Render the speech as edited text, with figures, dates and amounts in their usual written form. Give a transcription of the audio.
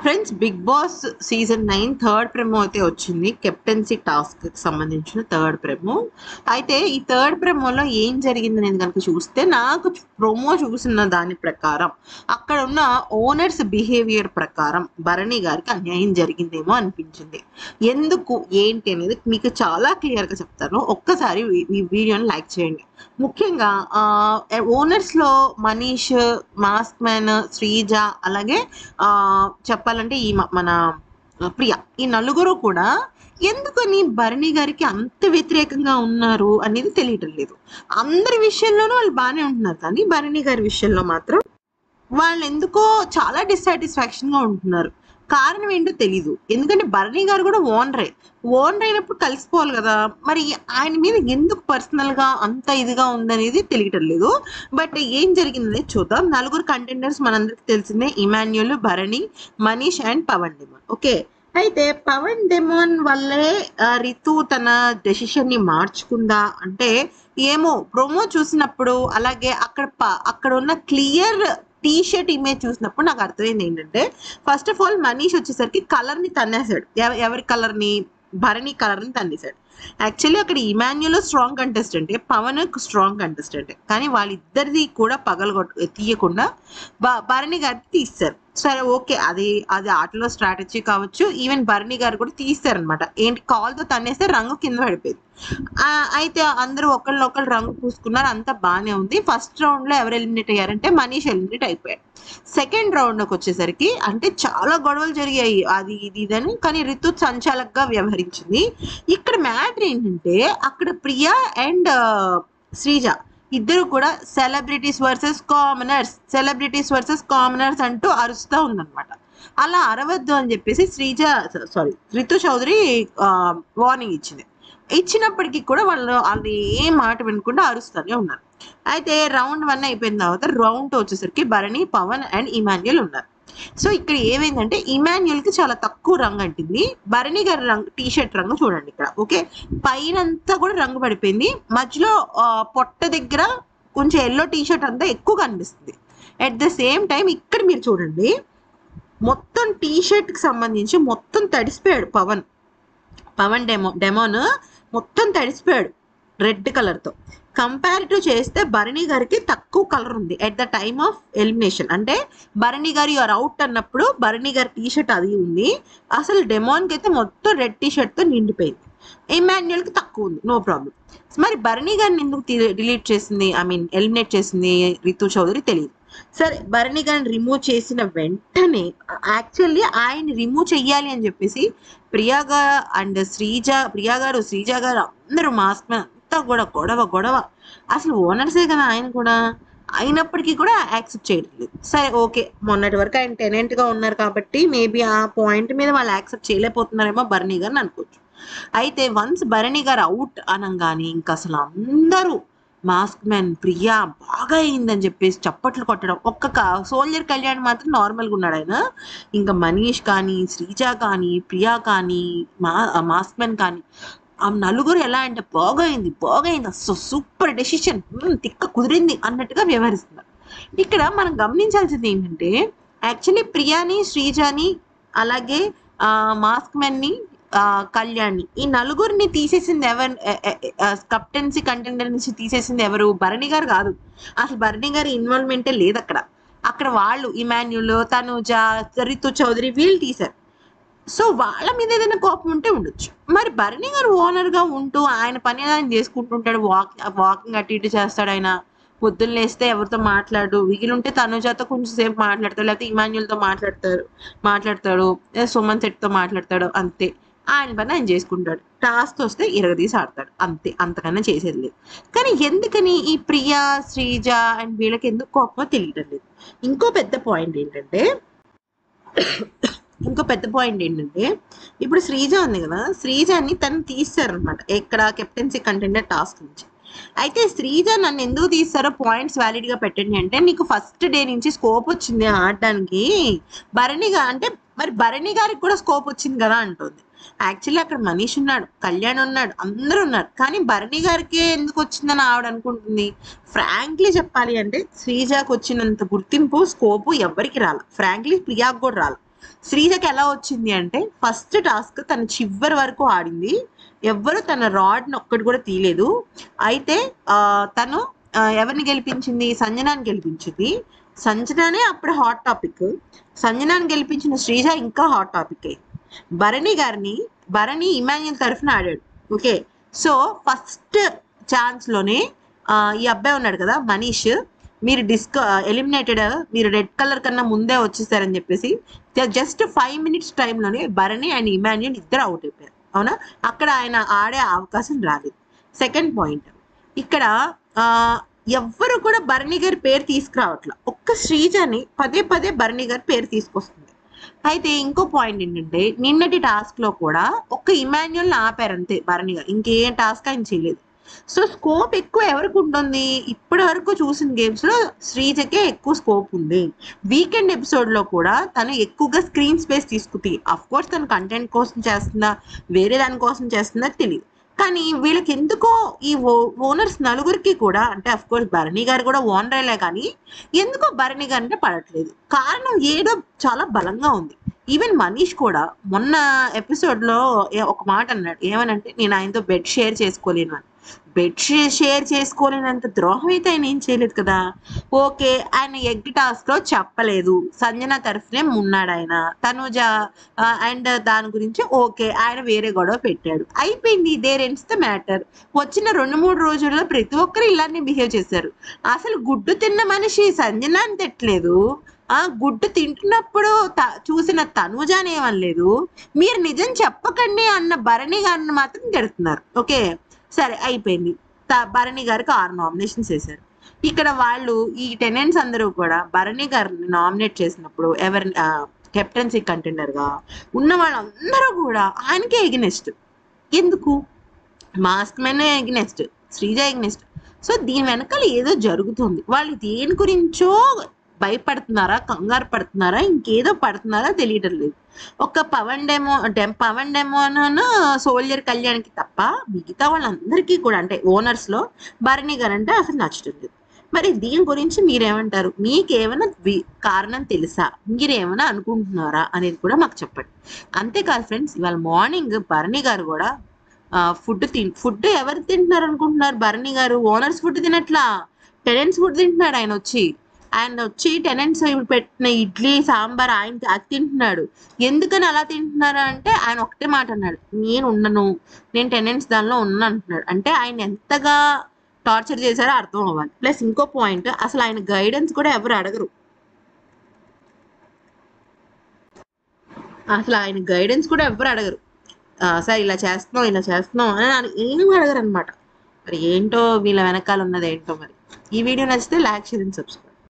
Friends, Big Boss season 9 third promo అయితే వచ్చింది. Captaincy task సంబంధించిన థర్డ్ ప్రెమో. అయితే ఈ థర్డ్ ప్రెమోలో ఏం జరిగింది అనేది కనుక చూస్తే, నాకు ప్రోమో చూసిన దాని ప్రకారం అక్కడ ఉన్న ఓనర్స్ బిహేవియర్ ప్రకారం భరణి గారికి అన్యాయం జరిగిందేమో అనిపించింది. ఎందుకు ఏంటి అనేది మీకు చాలా క్లియర్గా చెప్తాను. ఒక్కసారి ఈ వీడియోని లైక్ చేయండి. ముఖ్యంగా ఓనర్స్ లో మనీష్, మాస్క్ మ్యాన్, శ్రీజ, అలాగే చెప్పాలంటే ఈ మన ప్రియ, ఈ నలుగురు కూడా ఎందుకని భరణి గారికి అంత వ్యతిరేకంగా ఉన్నారు అనేది తెలియటం లేదు. అందరి విషయంలోనూ వాళ్ళు బాగానే ఉంటున్నారు, కానీ భరణి గారి విషయంలో మాత్రం వాళ్ళు ఎందుకో చాలా డిస్సాటిస్ఫాక్షన్ గా ఉంటున్నారు. కారణం ఏంటో తెలీదు. ఎందుకంటే భరణి గారు కూడా ఓనర్ అయినప్పుడు కలిసిపోవాలి కదా, మరి ఆయన మీద ఎందుకు పర్సనల్ గా అంత ఇదిగా ఉందనేది తెలియటం లేదు. బట్ ఏం జరిగిందనేది చూద్దాం. నలుగురు కంటెండర్స్ మనందరికి తెలిసిందే: Emmanuel, Bharani, Manish and Pavan Demon. Okay, అయితే పవన్ డిమాన్ వల్లే రితు తన డెసిషన్ ని మార్చుకుందా అంటే ఏమో. ప్రోమో చూసినప్పుడు, అలాగే అక్కడ ఉన్న క్లియర్ టీ షర్ట్ ఇమేజ్ చూసినప్పుడు నాకు అర్థమైంది ఏంటంటే, ఫస్ట్ ఆఫ్ ఆల్ మనీష్ వచ్చేసరికి కలర్ ని తన్నేశాడు. ఎవరి కలర్ ని? భరణి కలర్ ని తన్నేశాడు. యాక్చువల్లీ అక్కడ Emmanuel strong contestant, Pavan strong contestant, కానీ వాళ్ళిద్దరిది కూడా తీయకుండా భరణి గారికి తీస్తారు. సరే, ఓకే, అది ఆటలో స్ట్రాటజీ కావచ్చు. ఈవెన్ భరణి గారు కూడా తీస్తారనమాట. ఏంటి, కాల్తో తన్నేస్తే రంగు కింద పడిపోయింది. అయితే అందరూ ఒకళ్ళు రంగు పూసుకున్నారు, అంతా బాగానే ఉంది. ఫస్ట్ రౌండ్ లో ఎవరు ఎలిమినేట్ అయ్యారంటే మనీష్ ఎలిమినేట్ అయిపోయాడు. సెకండ్ రౌండ్కి వచ్చేసరికి అంటే చాలా గొడవలు జరిగాయి, అది ఇదని, కానీ రితు సంచాలకంగా వ్యవహరించింది. ఇక్కడ మ్యాటర్ ఏంటంటే, అక్కడ ప్రియా అండ్ శ్రీజ ఇద్దరు కూడా సెలబ్రిటీస్ వర్సెస్ కామనర్స్ అంటూ అరుస్తూ ఉందన్నమాట. అలా అరవద్దు అని చెప్పేసి రితు చౌదరి వార్నింగ్ ఇచ్చినప్పటికీ కూడా వాళ్ళు ఏ మాట వినకుండా అరుస్తూనే ఉన్నారు. అయితే రౌండ్ 1 అయిపోయిన తర్వాత రౌండ్ 2 వచ్చేసరికి భరణి, పవన్ అండ్ ఇమాన్యుల్ ఉన్నారు. సో ఇక్కడ ఏమైందంటే, ఇమాన్యుల్ కి చాలా తక్కువ రంగు అంటింది. భరణి గారి రంగు, టీ షర్ట్ రంగు చూడండి ఇక్కడ. ఓకే, పైనంతా కూడా రంగు పడిపోయింది. మధ్యలో పొట్ట దగ్గర కొంచెం ఎల్లో టీ షర్ట్ అంతా ఎక్కువ కనిపిస్తుంది. అట్ ద సేమ్ టైం ఇక్కడ మీరు చూడండి, మొత్తం టీ షర్ట్ కి సంబంధించి మొత్తం తడిసిపోయాడు పవన్ డెమోన్ మొత్తం తడిసిపోయాడు రెడ్ కలర్ తో. కంపారిటివ్ చేస్తే భరణి గారికి తక్కువ కలర్ ఉంది at the time of elimination. అంటే భరణి గారు యూఆర్ అవుట్ అన్నప్పుడు భరణి గారి టీ షర్ట్ అది ఉంది. అసలు డెమోన్ కి అయితే మొత్తం రెడ్ టీ షర్ట్ తో నిండిపోయింది. ఇమాన్యుల్ కి తక్కువ ఉంది, నో ప్రాబ్లం. మరి భరణి గారిని ఎందుకు డిలీట్ చేసింది, ఎలిమినేట్ చేసింది రితు చౌదరి తెలియదు. సరే, భరణి గారిని రిమూవ్ చేసిన వెంటనే యాక్చువల్లీ ఆయన రిమూవ్ చెయ్యాలి అని చెప్పేసి ప్రియా గారు శ్రీజ గారు అందరూ మాస్క్ మ్యాన్ అంతా కూడా గొడవ. అసలు ఓనర్సే కదా ఆయన కూడా, అయినప్పటికీ కూడా యాక్సెప్ట్ చేయట్లేదు. సరే, ఓకే, మొన్నటి వరకు ఆయన టెనెంట్ గా ఉన్నారు కాబట్టి మేబీ ఆ పాయింట్ మీద వాళ్ళు యాక్సెప్ట్ చేయలేకపోతున్నారేమో భరణి గారిని అనుకోవచ్చు. అయితే వన్స్ భరణి గారు అవుట్ అనగానే ఇంకా అసలు అందరూ మాస్క్ మ్యాన్, ప్రియా బాగా అయిందని చెప్పేసి చప్పట్లు కొట్టడం. సోల్జర్ కళ్యాణ్ మాత్రం నార్మల్గా ఉన్నాడు ఆయన. ఇంకా మనీష్ కానీ, శ్రీజ కానీ, ప్రియా కానీ, మాస్క్ మ్యాన్ కానీ, ఆ నలుగురు ఎలా అంటే బాగా అయింది అసలు సూపర్ డెసిషన్, తిక్క కుదిరింది అన్నట్టుగా వ్యవహరిస్తున్నారు. ఇక్కడ మనం గమనించాల్సింది ఏంటంటే, యాక్చువల్లీ ప్రియాని, శ్రీజాని, అలాగే మాస్క్ మ్యాన్ ని, కళ్యాణ్ని, ఈ నలుగురిని తీసేసింది ఎవరు? కెప్టెన్సీ కంటెండర్ నుంచి తీసేసింది ఎవరు? భరణి గారు కాదు. అసలు భరణి గారి ఇన్వాల్వ్మెంటే లేదు అక్కడ వాళ్ళు ఇమాన్యుల్, తనుజ, రితు చౌదరి వీళ్ళు తీశారు. సో వాళ్ళ మీద ఏదైనా కోపం ఉంటే ఉండొచ్చు. మరి భరణి గారు ఓనర్ గా ఉంటూ ఆయన పని ఆయన చేసుకుంటుంటాడు, వాకింగ్ అటు ఇటు చేస్తాడు. ఆయన పొద్దున్న లేస్తే ఎవరితో మాట్లాడు, వీలుంటే తనుజాతో కొంచెం సేపు మాట్లాడతాడు, లేకపోతే ఇమాన్యుల్తో మాట్లాడతాడు, సుమన్ శెట్టితో మాట్లాడతాడు, అంతే. ఆయన పని ఆయన చేసుకుంటాడు. టాస్క్ వస్తే ఇరగదీసి ఆడతాడు, అంతే. అంతకన్నా చేసేది లేదు. కానీ ఎందుకని ఈ ప్రియా, శ్రీజ అండ్ వీళ్ళకి ఎందుకు కోపమో తెలియటం లేదు. ఇంకో పెద్ద పాయింట్ ఏంటంటే ఇప్పుడు శ్రీజ ఉంది కదా, శ్రీజని తను తీస్తారనమాట ఎక్కడ కెప్టెన్సీ కంటెండర్ టాస్క్ నుంచి. అయితే శ్రీజ నన్ను ఎందుకు తీస్తారో పాయింట్స్ వ్యాలిడ్ గా పెట్టండి అంటే, నీకు ఫస్ట్ డే నుంచి స్కోప్ వచ్చింది ఆడడానికి అంటే మరి భరణి గారికి కూడా స్కోప్ వచ్చింది కదా అంటుంది. యాక్చువల్లీ అక్కడ మనీష్ ఉన్నాడు, కళ్యాణ్ ఉన్నాడు, అందరూ ఉన్నారు, కానీ భరణి గారికి ఎందుకు వచ్చిందని ఆవిడ అనుకుంటుంది. ఫ్రాంక్లీ చెప్పాలి అంటే శ్రీజాకి వచ్చినంత గుర్తింపు, స్కోపు ఎవరికి రాల. ఫ్రాంక్లీ ప్రియాకు కూడా రాల. శ్రీజకి ఎలా వచ్చింది అంటే ఫస్ట్ టాస్క్ తను చివరి వరకు ఆడింది, ఎవ్వరు తన రాడ్ని ఒక్కటి కూడా తీయలేదు. అయితే తను ఎవరిని గెలిపించింది, సంజనాని గెలిపించింది. సంజనానే అప్పుడు హాట్ టాపిక్, సంజనాని గెలిపించిన శ్రీజ ఇంకా హాట్ టాపిక్ అయింది. భరణి ఇమాన్యుల్ తరఫున ఆడాడు. ఓకే, సో ఫస్ట్ ఛాన్స్లోనే ఈ అబ్బాయి ఉన్నాడు కదా మనీష్, మీరు ఎలిమినేటెడ్, మీరు రెడ్ కలర్ కన్నా ముందే వచ్చేసారని చెప్పేసి జస్ట్ 5 minutes టైంలోనే భరణి అండ్ ఇమాన్యుల్ ఇద్దరు అవుట్ అయిపోయారు. అవునా, అక్కడ ఆయన ఆడే అవకాశం రాలేదు. సెకండ్ పాయింట్, ఇక్కడ ఎవ్వరు కూడా భరణి గారి పేరు తీసుకురావట్లా, ఒక్క శ్రీజని పదే పదే భరణి గారి పేరు తీసుకొస్తుంది. అయితే ఇంకో పాయింట్ ఏంటంటే నిన్నటి టాస్క్ లో కూడా ఒక్క ఇమాన్యుల్ ఆపారు అంతే భరణి గారు, ఇంకేం టాస్క్ ఆయన చేయలేదు. సో స్కోప్ ఎక్కువ ఎవరికి ఉంటుంది, ఇప్పటి వరకు చూసిన గేమ్స్ లో శ్రీజకే ఎక్కువ స్కోప్ ఉంది. వీకెండ్ ఎపిసోడ్ లో కూడా తను ఎక్కువగా స్క్రీన్ స్పేస్ తీసుకుంది. అఫ్ కోర్స్ తను కంటెంట్ కోసం చేస్తుందా వేరే దానికోసం చేస్తుందా తెలియదు, కానీ వీళ్ళకి ఎందుకో ఈ ఓనర్స్ నలుగురికి కూడా, అంటే అఫ్ కోర్స్ భరణి గారు కూడా ఓనరేలే, కానీ ఎందుకో భరణి గారు అంటే పడట్లేదు. కారణం ఏదో చాలా బలంగా ఉంది. ఈవెన్ మనీష్ కూడా మొన్న ఎపిసోడ్ లో ఒక మాట అన్నాడు, ఏమనంటే నేను ఆయనతో బెడ్ షేర్ చేసుకోలేను అని. బెడ్ షేర్ చేసుకోలేనంత ద్రోహం అయితే ఆయన ఏం చేయలేదు కదా. ఓకే, ఆయన ఎగ్ టాస్క్ లో చెప్పలేదు, సంజన తరఫునే ఉన్నాడు ఆయన, తనుజ అండ్ దాని గురించి ఓకే ఆయన వేరే గొడవ పెట్టాడు, అయిపోయింది. There ends the matter. వచ్చిన 2-3 రోజుల్లో ప్రతి ఒక్కరు ఇలానే బిహేవ్ చేశారు. అసలు గుడ్డు తిన్న మనిషి సంజన అని తిట్టలేదు, గుడ్డు తింటున్నప్పుడు చూసిన తనుజాని ఏమనలేదు, మీరు నిజం చెప్పకండి అన్న భరణి గారిని మాత్రం తిడుతున్నారు. ఓకే సరే అయిపోయింది, భరణి గారికి 6 నామినేషన్స్ వేశారు. ఇక్కడ వాళ్ళు ఈ టెనెంట్స్ అందరూ కూడా భరణి గారిని నామినేట్ చేసినప్పుడు ఎవరిని కెప్టెన్సీ కంటెండర్ గా ఉన్న వాళ్ళందరూ కూడా ఆయనకే ఎగ్నెస్ట్. ఎందుకు? Mask men against, Sreeja against. So దీని వెనకాల ఏదో జరుగుతుంది. వాళ్ళు దేని గురించో భయపడుతున్నారా, కంగారు పడుతున్నారా, ఇంకేదో పడుతున్నారా తెలియటం లేదు. ఒక పవన్ డెమోన్ సోల్జర్ కళ్యాణ్కి తప్ప మిగతా వాళ్ళందరికీ కూడా, అంటే ఓనర్స్ లో భరణి గారు అంటే అసలు నచ్చటం లేదు. మరి దీని గురించి మీరేమంటారు? మీకేమైనా కారణం తెలుసా, మీరేమైనా అనుకుంటున్నారా అనేది కూడా మాకు చెప్పండి. అంతేకాదు ఫ్రెండ్స్, ఇవాళ మార్నింగ్ భరణి గారు కూడా ఫుడ్ ఎవరు తింటున్నారు అనుకుంటున్నారు? Bharani garu owners food తినట్లా, tenants food తింటున్నాడు. ఆయన వచ్చి టెనెంట్స్ పెట్టిన ఇడ్లీ సాంబార్ ఆయన అది తింటున్నాడు. ఎందుకని అలా తింటున్నారు అంటే ఆయన ఒకటే మాట అన్నాడు, నేను ఉండను, నేను టెనెంట్స్ దానిలో ఉన్నాను అంటున్నాడు. అంటే ఆయన ఎంతగా టార్చర్ చేశారో అర్థం అవ్వాలి. ప్లస్ ఇంకో పాయింట్, అసలు ఆయన గైడెన్స్ కూడా ఎవరు అడగరు. సార్ ఇలా చేస్తున్నాం అని ఏం అడగరు అనమాట. మరి ఏంటో వీళ్ళ వెనకాల ఉన్నది ఏంటో. మరి ఈ వీడియో నచ్చితే లైక్, షేర్ అండ్ సబ్స్క్రైబ్.